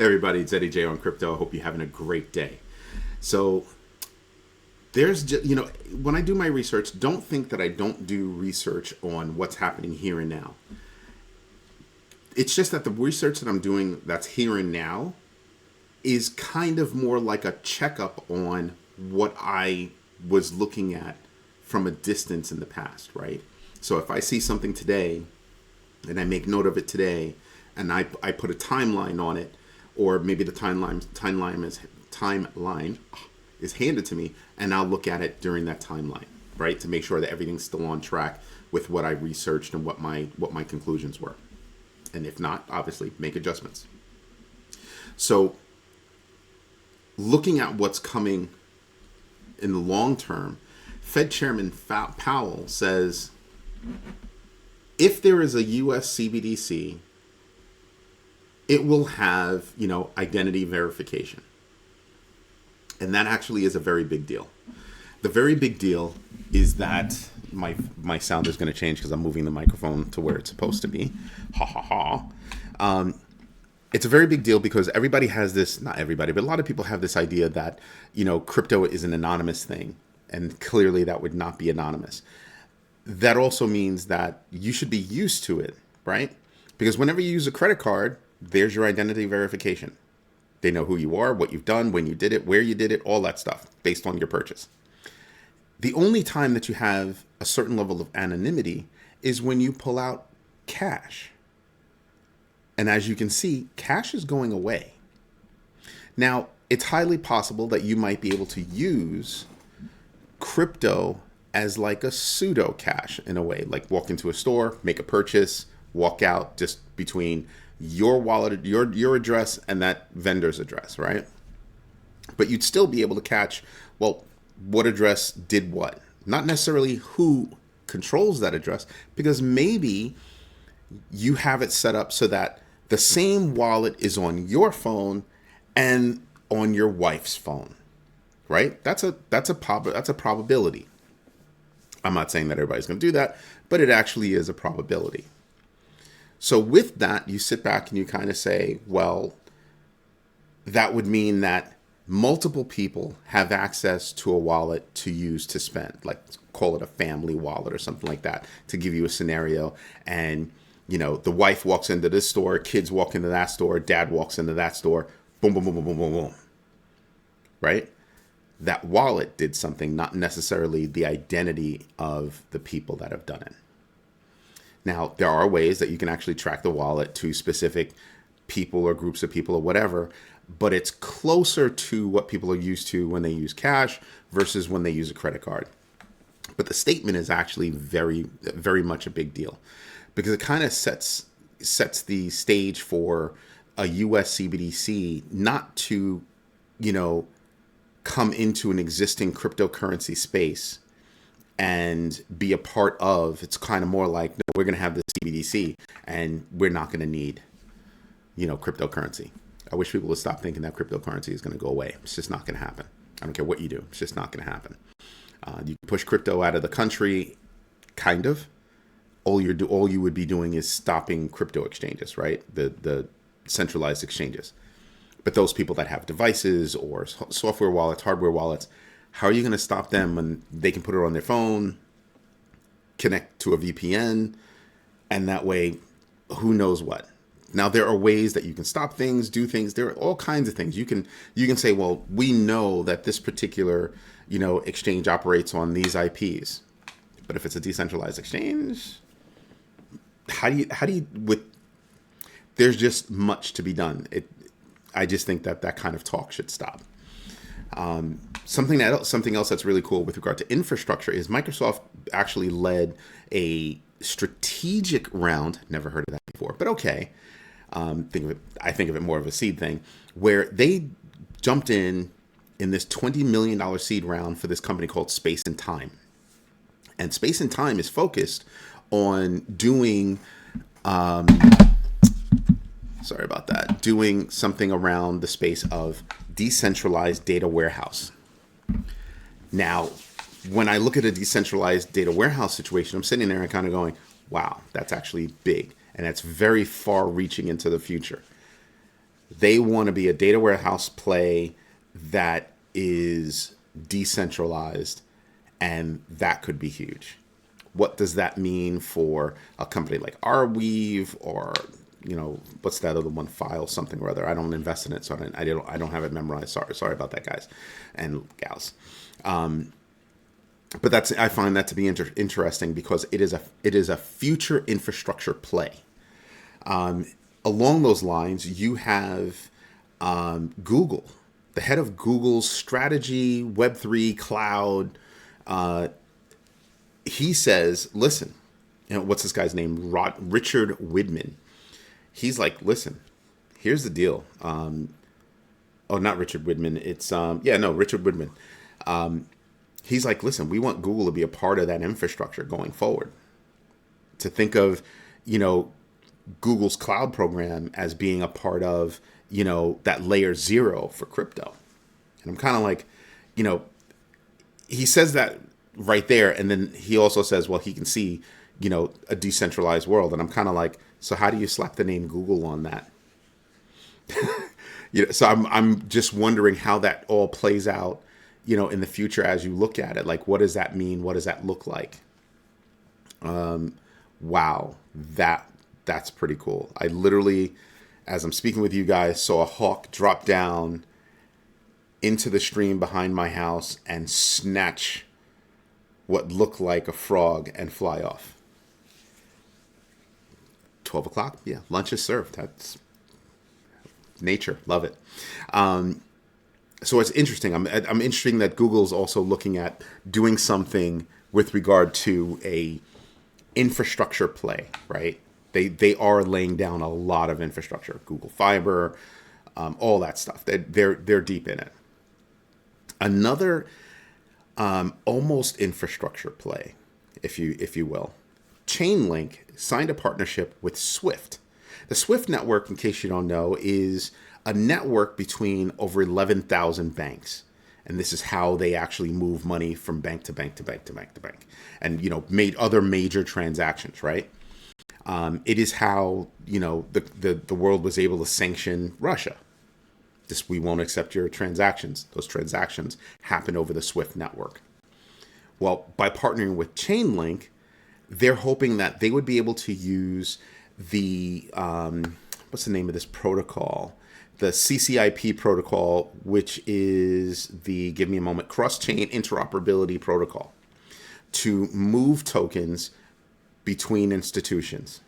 Hey everybody, it's Eddie J on Crypto. I hope you're having a great day. So there's just, when I do my research, don't think that I don't do research on what's happening here and now. It's just that the research that I'm doing that's here and now is kind of more like a checkup on what I was looking at from a distance in the past, right? So if I see something today and I make note of it today and I put a timeline on it, or maybe the timeline is handed to me, and I'll look at it during that timeline, right, to make sure that everything's still on track with what I researched and what my conclusions were. And if not, obviously make adjustments. So looking at what's coming in the long term, Fed Chairman Powell says if there is a US CBDC, it will have, identity verification. And that actually is a very big deal. The very big deal is that my sound is going to change because I'm moving the microphone to where it's supposed to be. Ha ha ha. It's a very big deal because everybody has this, not everybody, but a lot of people have this idea that, crypto is an anonymous thing. And clearly that would not be anonymous. That also means that you should be used to it, right? Because whenever you use a credit card, there's your identity verification. They know who you are, what you've done, when you did it, where you did it, all that stuff based on your purchase. The only time that you have a certain level of anonymity is when you pull out cash. And as you can see, cash is going away. Now, it's highly possible that you might be able to use crypto as like a pseudo cash in a way, like walk into a store, make a purchase, walk out just between your wallet, your address and that vendor's address, right? But you'd still be able to catch, well, what address did what? Not necessarily who controls that address, because maybe you have it set up so that the same wallet is on your phone and on your wife's phone, right? That's a probability. I'm not saying that everybody's going to do that, but it actually is a probability. So with that, you sit back and you kind of say, well, that would mean that multiple people have access to a wallet to use to spend, like call it a family wallet or something like that, to give you a scenario. And, the wife walks into this store, kids walk into that store, dad walks into that store, boom, boom, boom, boom, boom, boom, boom, right? That wallet did something, not necessarily the identity of the people that have done it. Now, there are ways that you can actually track the wallet to specific people or groups of people or whatever, but it's closer to what people are used to when they use cash versus when they use a credit card. But the statement is actually very, very much a big deal because it kind of sets the stage for a US CBDC not to, come into an existing cryptocurrency space and be a part of. It's kind of more like, no, we're going to have the CBDC and we're not going to need, cryptocurrency. I wish people would stop thinking that cryptocurrency is going to go away. It's just not going to happen. I don't care what you do. It's just not going to happen. You push crypto out of the country, kind of. All you would be doing is stopping crypto exchanges, right? The centralized exchanges. But those people that have devices or software wallets, hardware wallets, how are you going to stop them when they can put it on their phone, connect to a VPN, and that way, who knows what? Now, there are ways that you can stop things, do things. There are all kinds of things. You can say, well, we know that this particular, exchange operates on these IPs. But if it's a decentralized exchange, how do you there's just much to be done. I just think that kind of talk should stop. Something else that's really cool with regard to infrastructure is Microsoft actually led a strategic round. Never heard of that before, but okay. I think of it more of a seed thing, where they jumped in this $20 million seed round for this company called Space and Time. And Space and Time is focused on doing doing something around the space of decentralized data warehouse. Now, when I look at a decentralized data warehouse situation, I'm sitting there and kind of going, wow, that's actually big. And that's very far reaching into the future. They want to be a data warehouse play that is decentralized, and that could be huge. What does that mean for a company like Arweave, or what's that other one? File something or other. I don't invest in it, so I don't have it memorized. Sorry about that, guys and gals. But I find that to be interesting because it is a future infrastructure play. Along those lines, you have Google, the head of Google's strategy, Web3, cloud. He says, listen, what's this guy's name? Richard Widman. He's like, listen, here's the deal. Not Richard Widman. It's, Richard Widman. He's like, listen, we want Google to be a part of that infrastructure going forward. To think of, Google's cloud program as being a part of, that layer 0 for crypto. And I'm kind of like, he says that right there. And then he also says, well, he can see, a decentralized world. And I'm kind of like, so how do you slap the name Google on that? So I'm just wondering how that all plays out, in the future as you look at it. Like, what does that mean? What does that look like? Wow, that's pretty cool. I literally, as I'm speaking with you guys, saw a hawk drop down into the stream behind my house and snatch what looked like a frog and fly off. 12 o'clock? Yeah, lunch is served. That's nature. Love it. So it's interesting. I'm interested that Google's also looking at doing something with regard to a infrastructure play, right? They are laying down a lot of infrastructure, Google Fiber, all that stuff. They're deep in it. Another almost infrastructure play, if you will. Chainlink signed a partnership with Swift. The Swift network, in case you don't know, is a network between over 11,000 banks. And this is how they actually move money from bank to bank to bank to bank to bank. And, made other major transactions, right? It is how, the world was able to sanction Russia. We won't accept your transactions. Those transactions happen over the Swift network. Well, by partnering with Chainlink, they're hoping that they would be able to use the, what's the name of this protocol? The CCIP protocol, which is the, give me a moment, cross-chain interoperability protocol, to move tokens between institutions.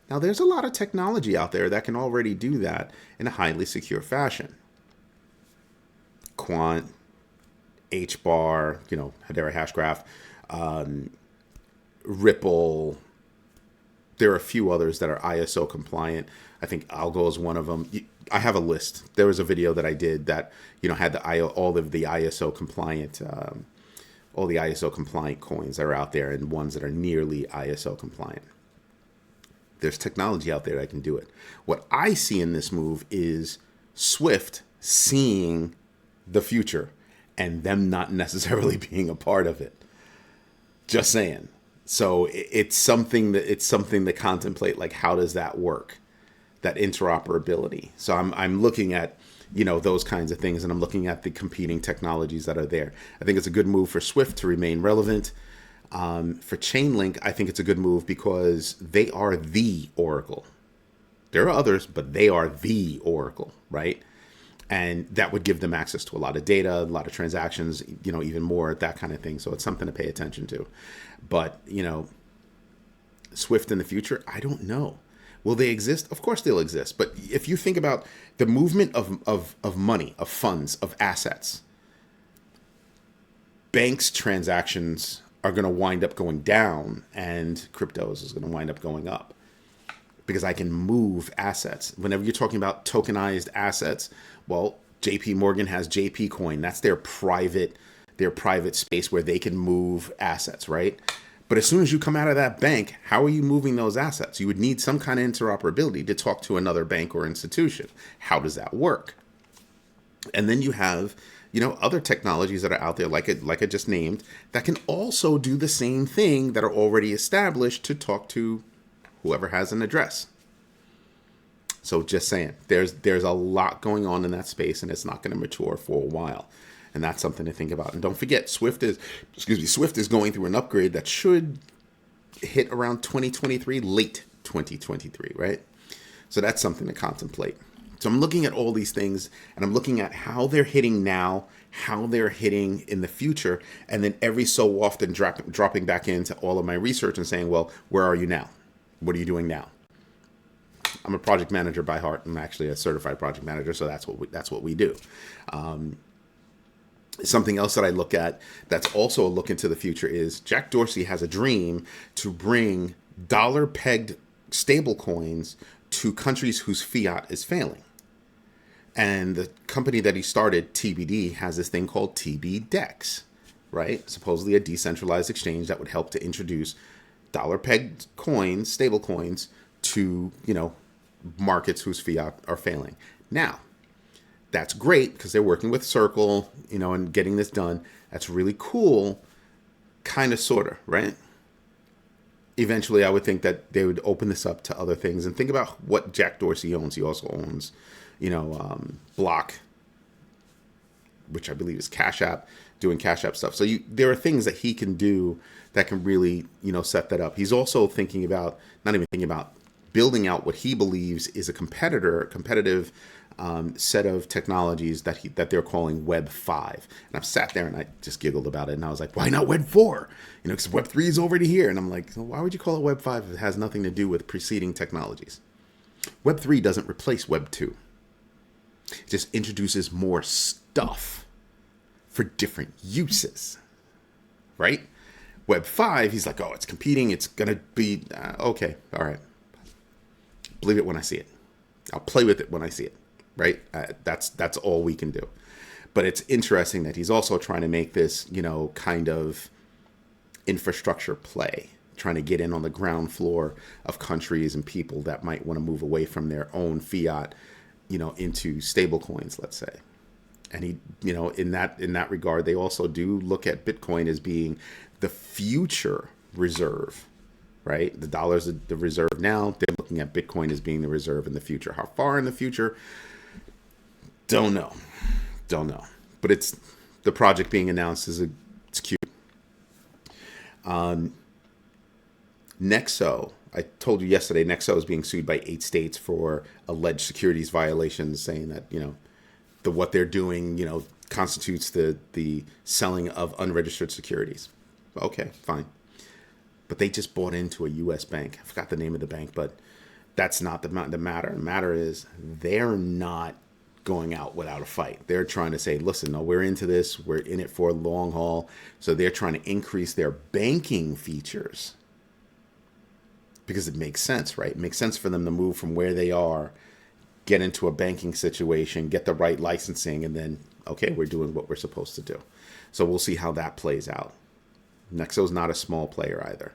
Now, there's a lot of technology out there that can already do that in a highly secure fashion. Quant, HBAR, Hedera Hashgraph, Ripple. There are a few others that are ISO compliant. I think Algo is one of them. I have a list. There was a video that I did that had all of the ISO compliant, all the ISO compliant coins that are out there, and ones that are nearly ISO compliant. There's technology out there that can do it. What I see in this move is Swift seeing the future and them not necessarily being a part of it. Just saying. So it's something to contemplate. Like, how does that work? That interoperability. So I'm looking at those kinds of things, and I'm looking at the competing technologies that are there. I think it's a good move for Swift to remain relevant. For Chainlink, I think it's a good move because they are the Oracle. There are others, but they are the Oracle, right? And that would give them access to a lot of data, a lot of transactions, even more, that kind of thing. So it's something to pay attention to. But, Swift in the future, I don't know. Will they exist? Of course they'll exist. But if you think about the movement of money, of funds, of assets, banks' transactions are going to wind up going down, and cryptos is going to wind up going up. Because I can move assets. Whenever you're talking about tokenized assets, well, JP Morgan has JP Coin. That's their private space where they can move assets, right? But as soon as you come out of that bank, how are you moving those assets? You would need some kind of interoperability to talk to another bank or institution. How does that work? And then you have, other technologies that are out there, like I just named, that can also do the same thing, that are already established to talk to whoever has an address. So just saying, there's a lot going on in that space, and it's not going to mature for a while. And that's something to think about. And don't forget, Swift is going through an upgrade that should hit around 2023, late 2023, right? So that's something to contemplate. So I'm looking at all these things, and I'm looking at how they're hitting now, how they're hitting in the future, and then every so often dropping back into all of my research and saying, well, where are you now? What are you doing now? I'm a project manager by heart. I'm actually a certified project manager, so that's what we do. Something else that I look at that's also a look into the future is Jack Dorsey has a dream to bring dollar-pegged stablecoins to countries whose fiat is failing. And the company that he started, TBD, has this thing called TBDEX, right? Supposedly a decentralized exchange that would help to introduce dollar-pegged coins, stable coins, to, markets whose fiat are failing. Now, that's great because they're working with Circle, and getting this done. That's really cool, kind of, sort of, right? Eventually, I would think that they would open this up to other things. And think about what Jack Dorsey owns. He also owns, Block, which I believe is Cash App, doing Cash App stuff. So there are things that he can do that can really, set that up. He's also building out what he believes is a competitive set of technologies that they're calling Web 5. And I've sat there and I just giggled about it. And I was like, why not Web 4? Because Web 3 is already here. And I'm like, so why would you call it Web 5 if it has nothing to do with preceding technologies? Web 3 doesn't replace Web 2. It just introduces more stuff for different uses, right? Web 5, he's like, oh, it's competing. It's going to be, okay, all right. Believe it when I see it. I'll play with it when I see it, right? That's all we can do. But it's interesting that he's also trying to make this, kind of infrastructure play, trying to get in on the ground floor of countries and people that might want to move away from their own fiat, into stable coins, let's say. And he, in that regard, they also do look at Bitcoin as being the future reserve, right? The dollar's the reserve now. They're looking at Bitcoin as being the reserve in the future. How far in the future? Don't know. But it's the project being announced it's cute. Nexo. I told you yesterday, Nexo is being sued by 8 states for alleged securities violations, saying that what they're doing constitutes the selling of unregistered securities. Okay, fine. But they just bought into a U.S. bank. I forgot the name of the bank, but that's not the matter. The matter is they're not going out without a fight. They're trying to say, listen, no, we're into this. We're in it for a long haul. So they're trying to increase their banking features because it makes sense, right? It makes sense for them to move from where they are, get into a banking situation, get the right licensing, and then, okay, we're doing what we're supposed to do. So we'll see how that plays out. Nexo's not a small player either.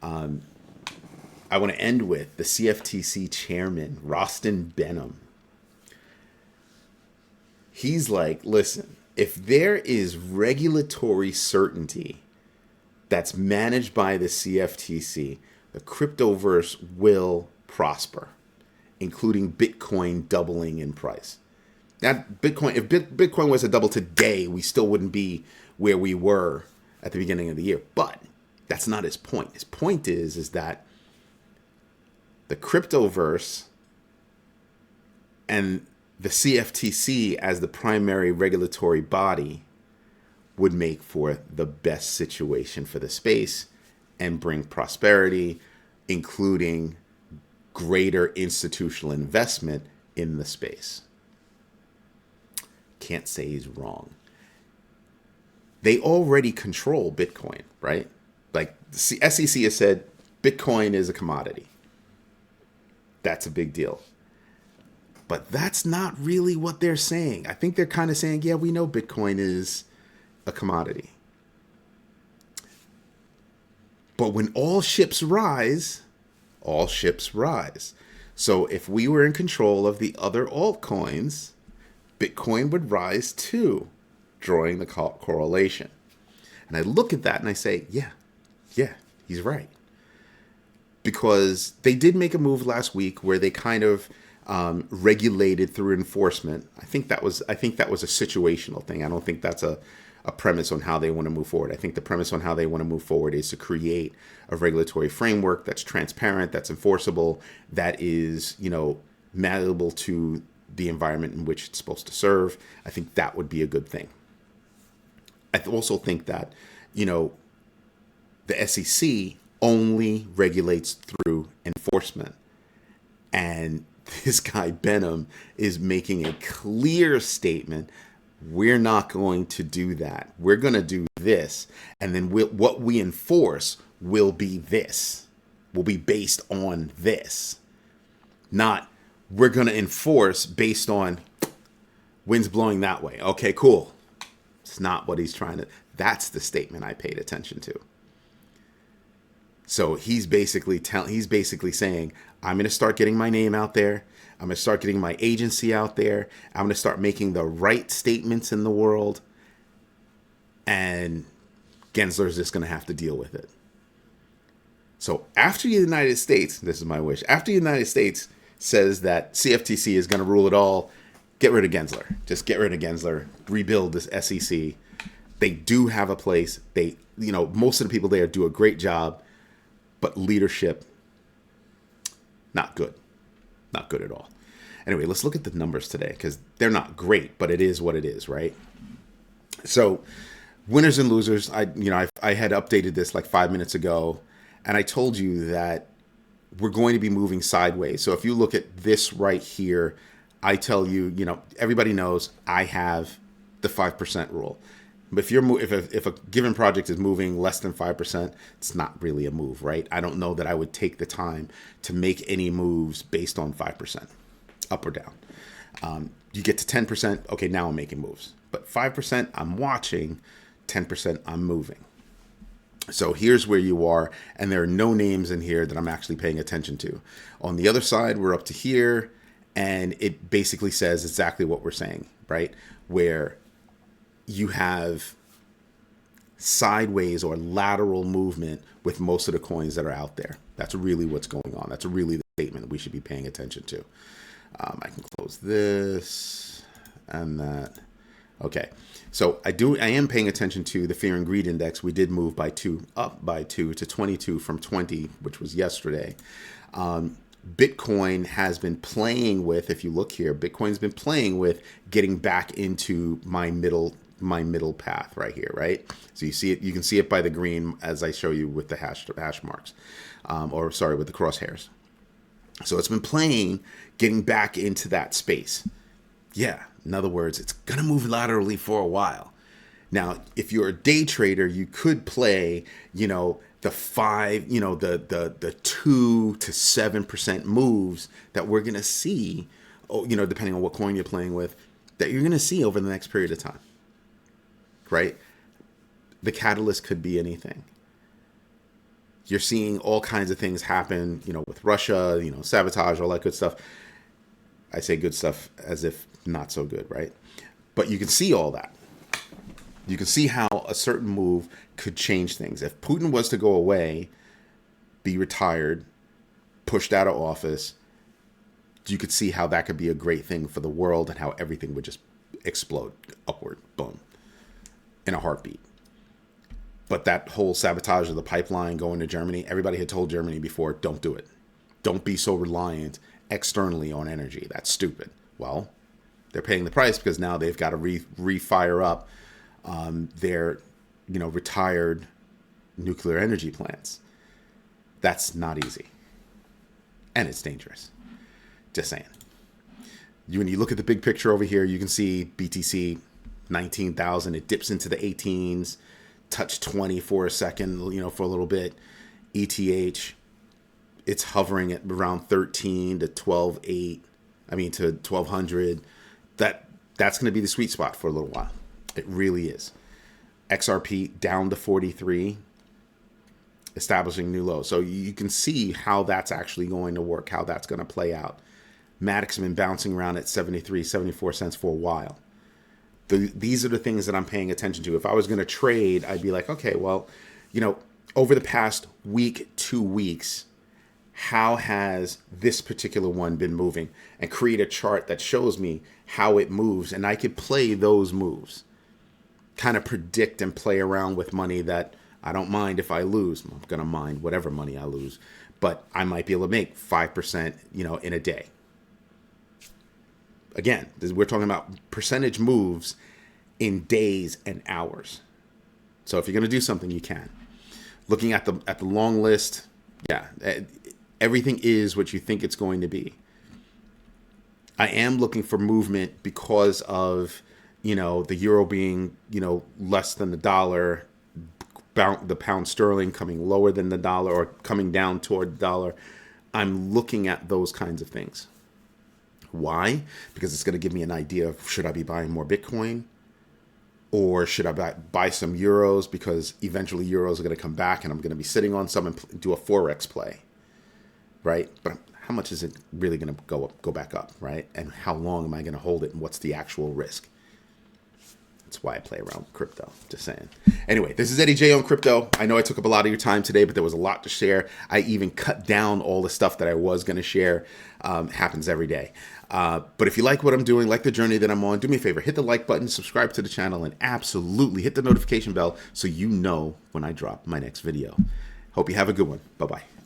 I want to end with the CFTC Chairman Rostin Benham. He's like, listen, if there is regulatory certainty that's managed by the CFTC, the cryptoverse will prosper, including Bitcoin doubling in price. Now, Bitcoin, if Bitcoin was to double today, we still wouldn't be where we were at the beginning of the year. But that's not his point. His point is that the cryptoverse and the CFTC as the primary regulatory body would make for the best situation for the space and bring prosperity, including greater institutional investment in the space. Can't say he's wrong. They already control Bitcoin, right? Like the SEC has said, Bitcoin is a commodity. That's a big deal. But that's not really what they're saying. I think they're kind of saying, yeah, we know Bitcoin is a commodity. But when all ships rise, all ships rise. So if we were in control of the other altcoins, Bitcoin would rise too, drawing the correlation. And I look at that and I say, yeah, he's right. Because they did make a move last week where they kind of regulated through enforcement. I think that was a situational thing. I don't think that's a premise on how they want to move forward. I think the premise on how they want to move forward is to create a regulatory framework that's transparent, that's enforceable, that is, malleable to the environment in which it's supposed to serve. I think that would be a good thing. I also think that, the SEC only regulates through enforcement. And this guy Benham is making a clear statement. We're not going to do that. We're going to do this. And then what we enforce will be this. Will be based on this. Not we're going to enforce based on wind's blowing that way. Okay, cool. It's not what he's trying to. That's the statement I paid attention to. So he's basically saying, I'm going to start getting my name out there. I'm going to start getting my agency out there. I'm going to start making the right statements in the world. And Gensler's just going to have to deal with it. So after the United States, this is my wish, after the United States says that CFTC is going to rule it all, get rid of Gensler. Just get rid of Gensler. Rebuild this SEC. They do have a place. Most of the people there do a great job. But leadership, not good. Not good at all. Anyway, let's look at the numbers today because they're not great, but it is what it is, right? So winners and losers, I had updated this like 5 minutes ago, and I told you that we're going to be moving sideways. So if you look at this right here, I tell you, everybody knows I have the 5% rule. But if a given project is moving less than 5%, it's not really a move, right? I don't know that I would take the time to make any moves based on 5%, up or down. You get to 10%, okay, now I'm making moves. But 5%, I'm watching. 10%, I'm moving. So here's where you are, and there are no names in here that I'm actually paying attention to. On the other side, we're up to here, and it basically says exactly what we're saying, right? Where you have sideways or lateral movement with most of the coins that are out there. That's really what's going on. That's really the statement we should be paying attention to. I can close this and that. Okay, so I am paying attention to the fear and greed index. We did move up by 2 to 22 from 20, which was yesterday. Bitcoin has been playing with, if you look here, Bitcoin's been playing with getting back into my middle path right here, right? So you see it, you can see it by the green as I show you with the hash marks, with the crosshairs. So it's been playing, getting back into that space. Yeah, in other words, it's gonna move laterally for a while. Now, if you're a day trader, you could play, the 5, the 2 to 7% moves that we're gonna see, depending on what coin you're playing with, that you're gonna see over the next period of time. Right? The catalyst could be anything. You're seeing all kinds of things happen, with Russia, sabotage, all that good stuff. I say good stuff as if not so good, right? But you can see all that. You can see how a certain move could change things. If Putin was to go away, be retired, pushed out of office, you could see how that could be a great thing for the world and how everything would just explode upward. Boom. In a heartbeat. But that whole sabotage of the pipeline going to Germany, everybody had told Germany before, don't do it. Don't be so reliant externally on energy. That's stupid. Well, they're paying the price because now they've got to refire up their retired nuclear energy plants. That's not easy. And it's dangerous. Just saying. When you look at the big picture over here, you can see BTC 19,000. It dips into the 18s, touch 20 for a second, for a little bit. ETH, it's hovering at around 13 to 12.8. To 1,200. That's going to be the sweet spot for a little while. It really is. XRP down to 43, establishing new lows. So you can see how that's actually going to work, how that's going to play out. Matic's been bouncing around at 73, 74 cents for a while. These are the things that I'm paying attention to. If I was going to trade, I'd be like, okay, well, over the past week, 2 weeks, how has this particular one been moving, and create a chart that shows me how it moves, and I could play those moves, kind of predict and play around with money that I don't mind if I lose. I'm going to mind whatever money I lose, but I might be able to make 5%, in a day. Again, we're talking about percentage moves in days and hours. So if you're going to do something, you can. Looking at the long list, yeah, everything is what you think it's going to be. I am looking for movement because of, the euro being, less than the dollar, the pound sterling coming lower than the dollar or coming down toward the dollar. I'm looking at those kinds of things. Why? Because it's going to give me an idea of, should I be buying more Bitcoin? Or should I buy some euros, because eventually euros are going to come back and I'm going to be sitting on some and do a Forex play, right? But how much is it really going to go back up, right? And how long am I going to hold it, and what's the actual risk? That's why I play around with crypto, just saying. Anyway, this is Eddie J on crypto. I know I took up a lot of your time today, but there was a lot to share. I even cut down all the stuff that I was going to share. Happens every day. But if you like what I'm doing, like the journey that I'm on, do me a favor, hit the like button, subscribe to the channel, and absolutely hit the notification bell so you know when I drop my next video. Hope you have a good one. Bye-bye.